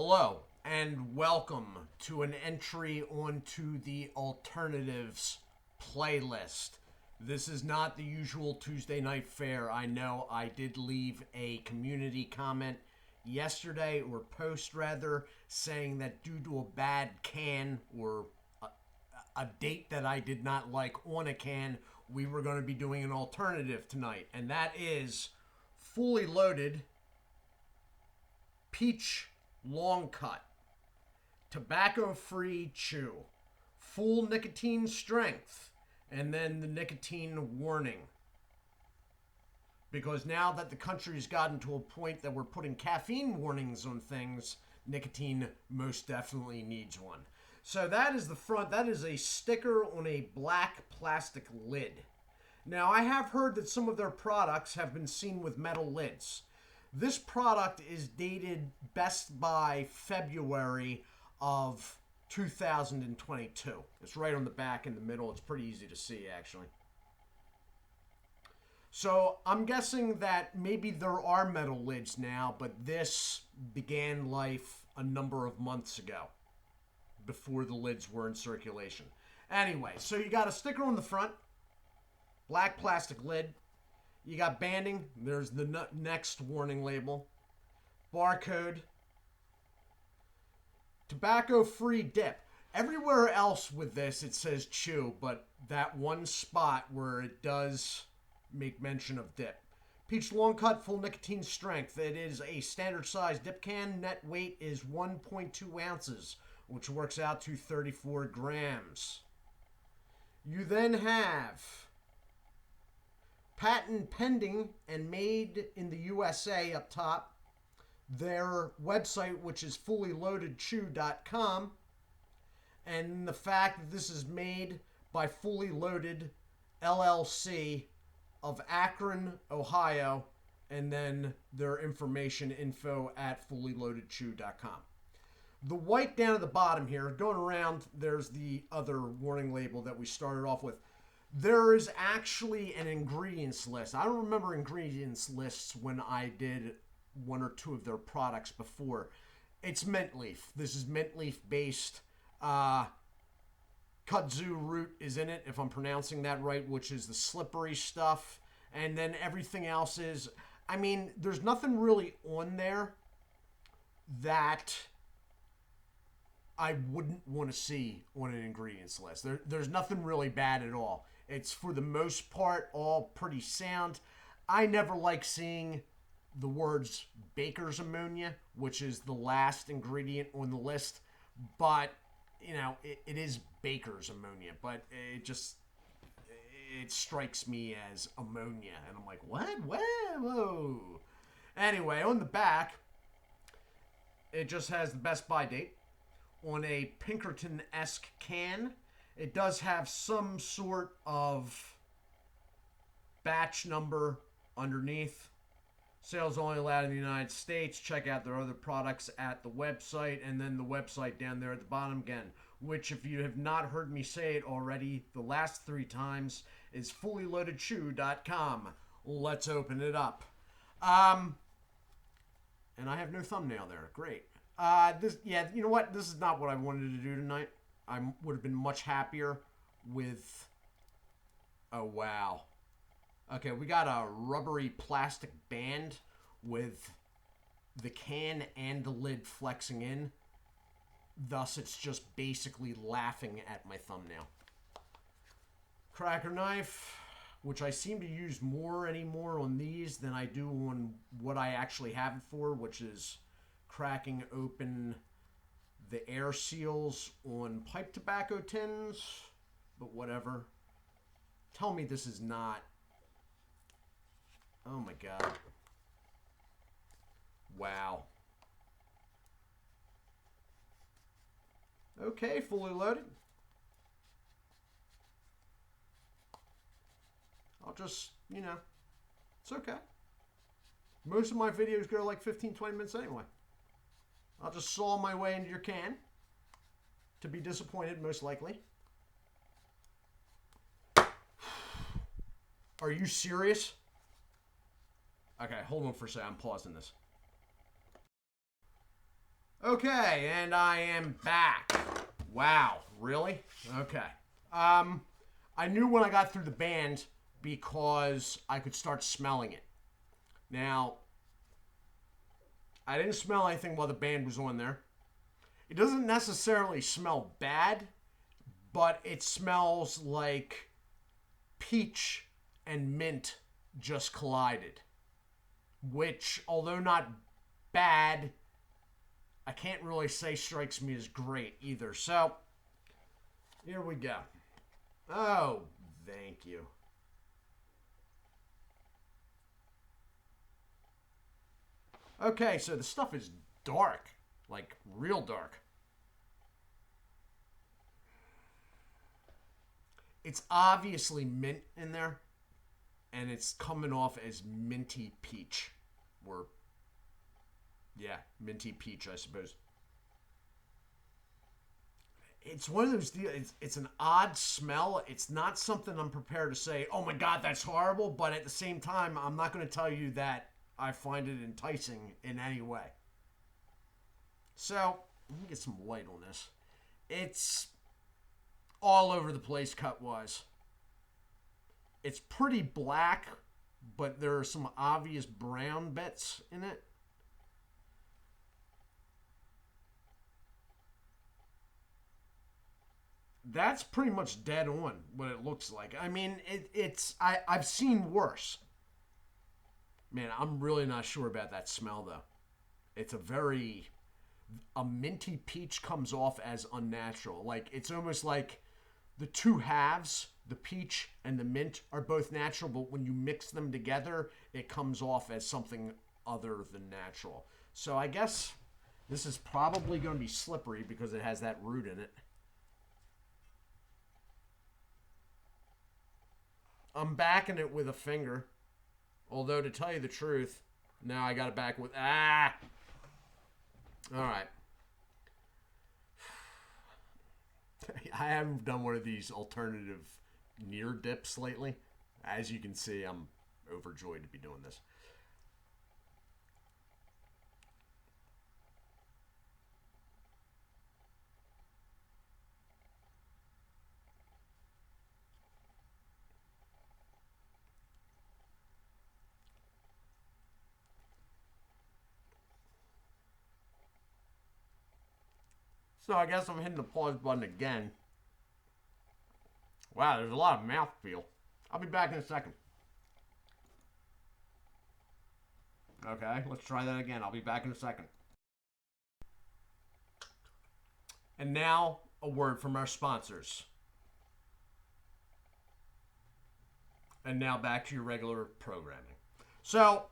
Hello and welcome to an entry onto the alternatives playlist. This is not the usual Tuesday night fare. I know I did leave a community comment yesterday, or post rather, saying that due to a bad can or a date that I did not like on a can, we were going to be doing an alternative tonight, and that is Fully Loaded Peach Long Cut, tobacco-free chew, full nicotine strength, and then the nicotine warning. Because now that the country's gotten to a point that we're putting caffeine warnings on things, nicotine most definitely needs one. So that is the front. That is a sticker on a black plastic lid. Now, I have heard that some of their products have been seen with metal lids. This product is dated best by February of 2022. It's right on the back in the middle. It's pretty easy to see, actually. So I'm guessing that maybe there are metal lids now, but this began life a number of months ago, before the lids were in circulation. Anyway, so you got a sticker on the front, black plastic lid. You got banding. There's the next warning label. Barcode. Tobacco-free dip. Everywhere else with this it says chew, but that one spot where it does make mention of dip. Peach Long Cut, full nicotine strength. It is a standard size dip can. Net weight is 1.2 ounces, which works out to 34 grams. You then have patent pending and made in the USA up top. Their website, which is fullyloadedchew.com, and the fact that this is made by Fully Loaded LLC of Akron, Ohio, and then their info at fullyloadedchew.com. The white down at the bottom here, going around, there's the other warning label that we started off with. There is actually an ingredients list. I don't remember ingredients lists when I did one or two of their products before. It's mint leaf. This is mint leaf based. Kudzu root is in it, if I'm pronouncing that right, which is the slippery stuff. And then everything else is, I mean, there's nothing really on there that I wouldn't want to see on an ingredients list. There's nothing really bad at all. It's, for the most part, all pretty sound. I never like seeing the words baker's ammonia, which is the last ingredient on the list. But, you know, it is baker's ammonia. But it strikes me as ammonia. And I'm like, what? Whoa. Anyway, on the back, it just has the best by date on a Pinkerton-esque can. It does have some sort of batch number underneath. Sales only allowed in the United States. Check out their other products at the website. And then the website down there at the bottom again, which, if you have not heard me say it already the last 3 times, is fullyloadedchew.com. Let's open it up. And I have no thumbnail there. Great. You know what? This is not what I wanted to do tonight. I would have been much happier with... Oh, wow. Okay, we got a rubbery plastic band with the can and the lid flexing in. Thus, it's just basically laughing at my thumbnail. Cracker knife, which I seem to use more anymore on these than I do on what I actually have it for, which is cracking open the air seals on pipe tobacco tins, but whatever. Tell me this is not... Oh my god. Wow. Okay, fully loaded. I'll just, it's okay. Most of my videos go like 15-20 minutes anyway. I'll just saw my way into your can. To be disappointed, most likely. Are you serious? Okay, hold on for a second. I'm pausing this. Okay, and I am back. Wow, really? Okay. I knew when I got through the band because I could start smelling it. Now, I didn't smell anything while the band was on there. It doesn't necessarily smell bad, but it smells like peach and mint just collided. Which, although not bad, I can't really say strikes me as great either. So, here we go. Oh, thank you. Okay, so the stuff is dark, like real dark. It's obviously mint in there, and it's coming off as minty peach. Or, yeah, minty peach, I suppose. It's one of those deals. It's an odd smell. It's not something I'm prepared to say, oh my God, that's horrible. But at the same time, I'm not going to tell you that I find it enticing in any way. So, let me get some light on this. It's all over the place cut wise. It's pretty black, but there are some obvious brown bits in it. That's pretty much dead on what it looks like. I mean, I've seen worse. Man, I'm really not sure about that smell though. It's a minty peach comes off as unnatural. Like it's almost like the two halves, the peach and the mint, are both natural, but when you mix them together, it comes off as something other than natural. So I guess this is probably going to be slippery because it has that root in it. I'm backing it with a finger. Although, to tell you the truth, now I got it back with... Ah! Alright. I haven't done one of these alternative near dips lately. As you can see, I'm overjoyed to be doing this. So I guess I'm hitting the pause button again. Wow, there's a lot of mouthfeel. I'll be back in a second. Okay, let's try that again. I'll be back in a second. And now, a word from our sponsors. And now back to your regular programming. So,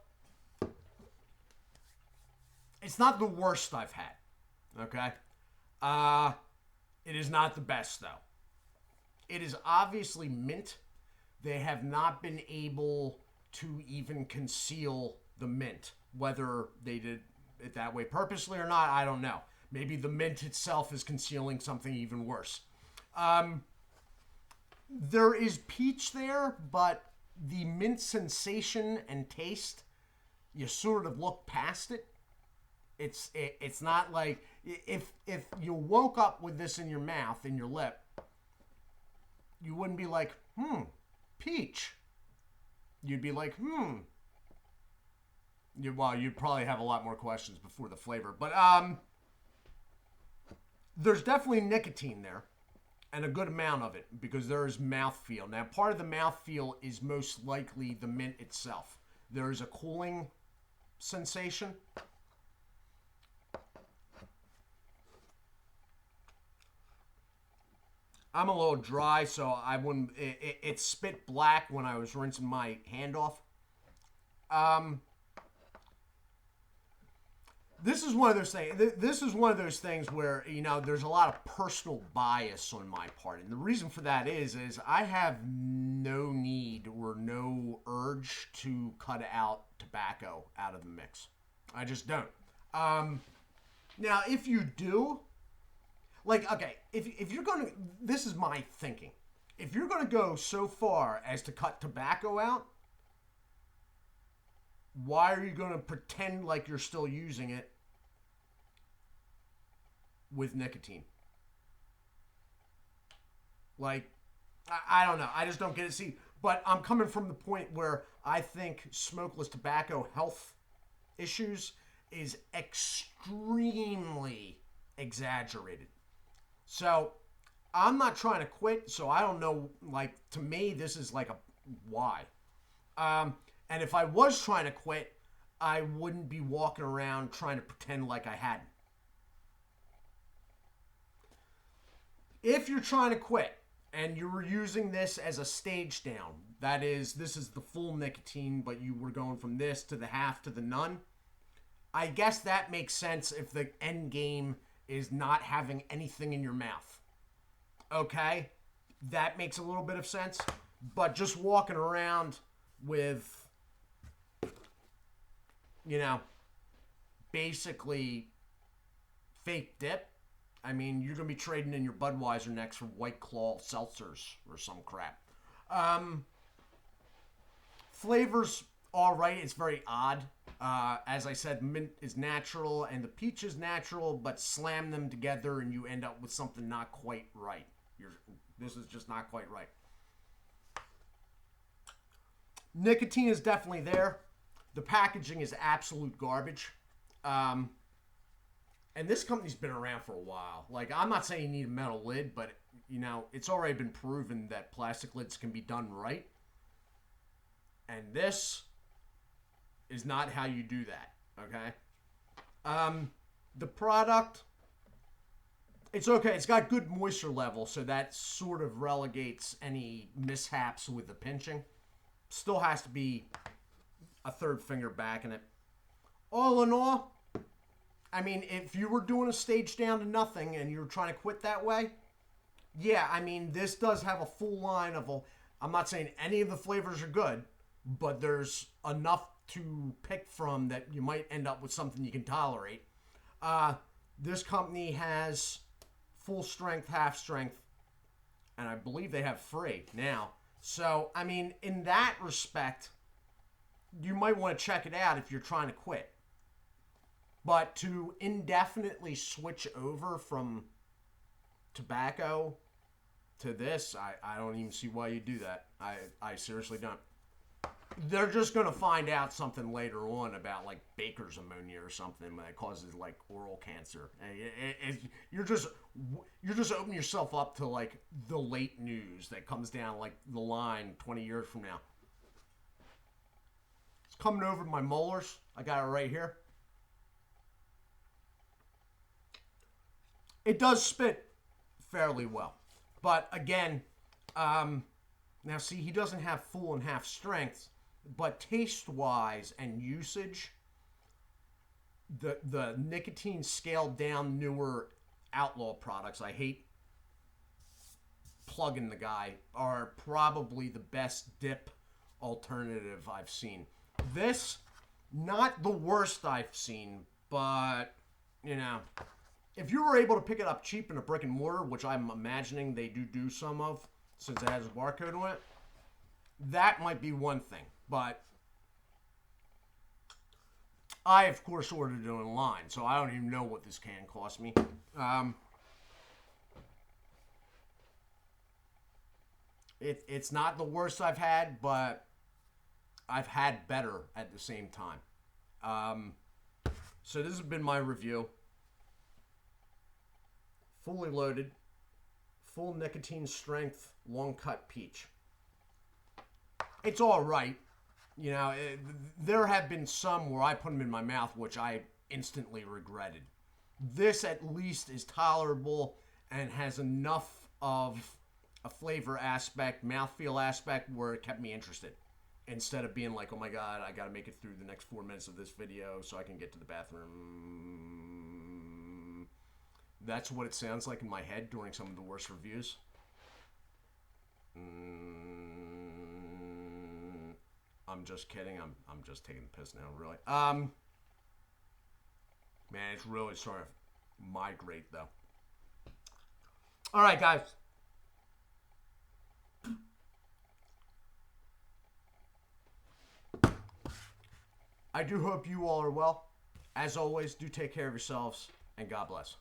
it's not the worst I've had. Okay? It is not the best, though. It is obviously mint. They have not been able to even conceal the mint. Whether they did it that way purposely or not, I don't know. Maybe the mint itself is concealing something even worse. There is peach there, but the mint sensation and taste, you sort of look past it. It's not like if you woke up with this in your mouth, in your lip, you wouldn't be like, peach. You'd be like, you'd probably have a lot more questions before the flavor. But there's definitely nicotine there, and a good amount of it, because there is mouthfeel. Now, part of the mouthfeel is most likely the mint itself. There is a cooling sensation. I'm a little dry, so I wouldn't. It spit black when I was rinsing my hand off. This is one of those things. This is one of those things where there's a lot of personal bias on my part, and the reason for that is I have no need or no urge to cut out tobacco out of the mix. I just don't. Now, if you do, like, okay, if you're going to, this is my thinking. If you're going to go so far as to cut tobacco out, why are you going to pretend like you're still using it with nicotine. Like, I don't know. I just don't get it. See, but I'm coming from the point where I think smokeless tobacco health issues is extremely exaggerated. So I'm not trying to quit, so I don't know. Like, to me, this is like a why. And if I was trying to quit, I wouldn't be walking around trying to pretend like I hadn't. If you're trying to quit and you were using this as a stage down, that is, this is the full nicotine, but you were going from this to the half to the none, I guess that makes sense if the end game is not having anything in your mouth. Okay? That makes a little bit of sense. But just walking around with, you know, basically fake dip, I mean, you're going to be trading in your Budweiser next for White Claw seltzers or some crap. Flavors, all right. It's very odd. As I said, mint is natural and the peach is natural, but slam them together and you end up with something not quite right. This is just not quite right. Nicotine is definitely there. The packaging is absolute garbage. And this company's been around for a while. Like, I'm not saying you need a metal lid, but, you know, it's already been proven that plastic lids can be done right. And this is not how you do that, okay? The product, it's okay. It's got good moisture level, so that sort of relegates any mishaps with the pinching. Still has to be a third finger back in it. All in all, I mean, if you were doing a stage down to nothing and you're trying to quit that way, yeah, I mean, this does have a full line of I'm not saying any of the flavors are good, but there's enough to pick from that you might end up with something you can tolerate. This company has full strength, half strength, and I believe they have free now. So, I mean, in that respect, you might want to check it out if you're trying to quit. But to indefinitely switch over from tobacco to this, I don't even see why you do that. I seriously don't. They're just going to find out something later on about, like, baker's ammonia or something that causes, like, oral cancer. You're just opening yourself up to, like, the late news that comes down, like, the line 20 years from now. It's coming over my molars. I got it right here. It does spit fairly well. But again, now see, he doesn't have full and half strength, but taste-wise and usage, the nicotine scaled down newer Outlaw products, I hate plugging the guy, are probably the best dip alternative I've seen. This, not the worst I've seen, but, you know, if you were able to pick it up cheap in a brick and mortar, which I'm imagining they do some of, since it has a barcode on it, that might be one thing. But I, of course, ordered it online, so I don't even know what this can cost me. It's not the worst I've had, but I've had better at the same time. So this has been my review. Fully loaded, full nicotine strength, long cut peach. It's all right. You know, there have been some where I put them in my mouth, which I instantly regretted. This at least is tolerable and has enough of a flavor aspect, mouthfeel aspect, where it kept me interested. Instead of being like, oh my God, I gotta make it through the next 4 minutes of this video so I can get to the bathroom. That's what it sounds like in my head during some of the worst reviews. I'm just kidding. I'm just taking the piss now, really. Man, it's really starting to migrate, though. All right, guys. I do hope you all are well. As always, do take care of yourselves, and God bless.